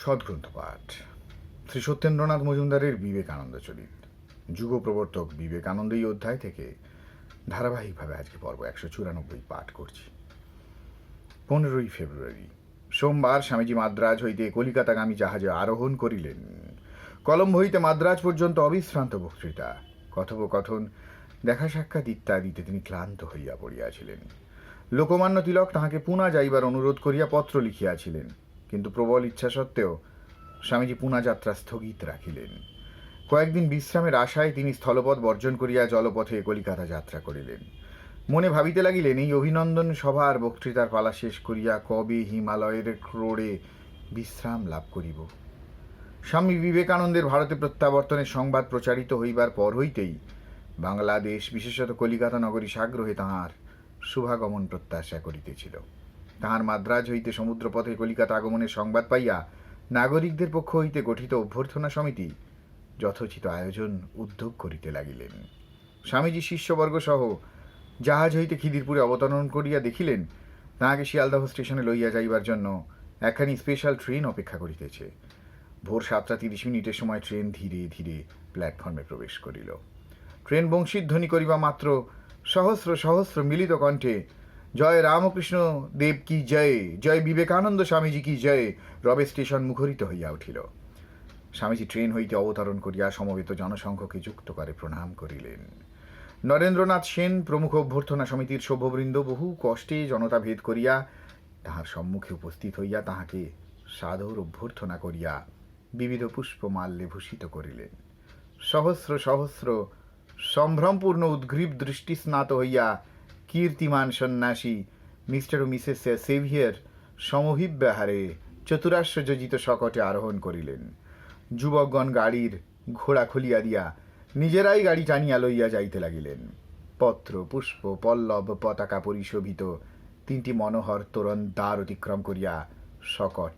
সদ্গ্রন্থ পাঠ শ্রী সত্যেন্দ্রনাথ মজুমদারের বিবেকানন্দ চরিত। যুগ প্রবর্তক বিবেকানন্দ এই অধ্যায় থেকে ধারাবাহিকভাবে আজকে পর্ব 194 পাঠ করছি। 15ই ফেব্রুয়ারি সোমবার স্বামীজি মাদ্রাজ হইতে কলিকাতাগামী জাহাজে আরোহণ করিলেন। কলম্বো হইতে মাদ্রাজ পর্যন্ত অবিশ্রান্ত বক্তৃতা, কথোপকথন, দেখা সাক্ষাৎ ইত্যাদিতে তিনি ক্লান্ত হইয়া পড়িয়াছিলেন। লোকমান্য তিলক তাহাকে পুনা যাইবার অনুরোধ করিয়া পত্র লিখিয়াছিলেন, কিন্তু প্রবল ইচ্ছা সত্ত্বেও স্বামীজি পুনা যাত্রা স্থগিত রাখিলেন। কয়েকদিন বিশ্রামের আশায় তিনি স্থলপথ বর্জন করিয়া জলপথে কলিকাতা যাত্রা করিলেন। মনে ভাবিতে লাগিলেন, এই অভিনন্দন সভার বক্তৃতার পালা শেষ করিয়া কবে হিমালয়ের ক্রোড়ে বিশ্রাম লাভ করিব। স্বামী বিবেকানন্দের ভারতে প্রত্যাবর্তনের সংবাদ প্রচারিত হইবার পর হইতেই বাংলাদেশ, বিশেষত কলিকাতা নগরী সাগ্রহে তাহার শুভাগমন প্রত্যাশা করিতেছিল। তাহার মাদ্রাজ হইতে সমুদ্রপথে কলিকাতা আগমনের সংবাদ পাইয়া নাগরিকদের পক্ষ হইতে গঠিত অভ্যর্থনা সমিতি যথোচিত আয়োজন উদ্যোগ করিতে লাগিলেন। স্বামীজি শিষ্যবর্গ সহ জাহাজ হইতে খিদিরপুরে অবতরণ করিয়া দেখিলেন, তাহাকে শিয়ালদহ স্টেশনে লইয়া যাইবার জন্য একখানি স্পেশাল ট্রেন অপেক্ষা করিতেছে। ভোর 7:30 সময় ট্রেন ধীরে ধীরে প্ল্যাটফর্মে প্রবেশ করিল। ট্রেন বংশীধ্বনি করিবা মাত্র সহস্র সহস্র মিলিত কণ্ঠে জয় রামকৃষ্ণ দেব কি জয়, জয় বিবেকানন্দ স্বামীজি কি জয় রবে স্টেশন মুখরিত হইয়া উঠিল। স্বামীজি ট্রেন হইতে অবতরণ করিয়া সমবেত জনসংঘকে যুক্ত করে প্রণাম করিলেন। নরেন্দ্রনাথ সেন প্রমুখ অভ্যর্থনা সমিতির সভ্যবৃন্দ বহু কষ্টে জনতা ভেদ করিয়া তাহার সম্মুখে উপস্থিত হইয়া তাহাকে সাদর অভ্যর্থনা করিয়া বিবিধ পুষ্পমাল্যে ভূষিত করিলেন। সহস্র সহস্র সম্ভ্রমপূর্ণ উদ্গ্রীব দৃষ্টি স্নাত হইয়া কীর্তিমান সন্ন্যাসী মিস্টার ও মিসেস সেভিয়ার সমভিব্যাহারে চতুরাশ্র যোজিত শকটে আরোহণ করিলেন। যুবকগণ গাড়ির ঘোড়া খুলিয়া দিয়া নিজেরাই গাড়ি টানিয়া লইয়া যাইতে লাগিলেন। পত্র, পুষ্প, পল্লব, পতাকা পরিশোভিত 3টি মনোহর তোরণ দ্বার অতিক্রম করিয়া শকট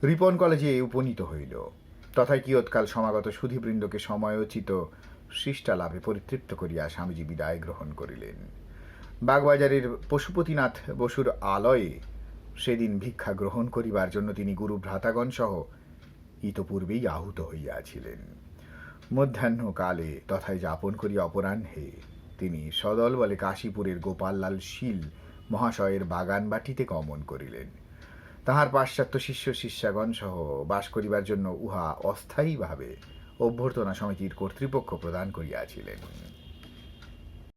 রিপন কলেজে উপনীত হইল। তথায় কিয়ৎকাল সমাগত সুধীবৃন্দকে সময়োচিত শিষ্টালাভে পরিতৃপ্ত করিয়া স্বামীজি বিদায় গ্রহণ করিলেন। বাগবাজারের পশুপতিনাথ বসুর আলয়ে সেদিন ভিক্ষা গ্রহণ করিবার জন্য তিনি গুরু ভ্রাতাগণ সহ ইতপূর্বেই আহুত হইয়াছিলেন। মধ্যাহ্নকালে তথায় যাপন করিয়া অপরাহ্নে তিনি সদল বলে কাশীপুরের গোপাললাল শীল মহাশয়ের বাগান বাটিতে গমন করিলেন। তাহার পাশ্চাত্য শিষ্য শিষ্যাগণ সহ বাস করিবার জন্য উহা অস্থায়ীভাবে অভ্যর্থনা সমিতির কর্তৃপক্ষ প্রদান করিয়াছিলেন।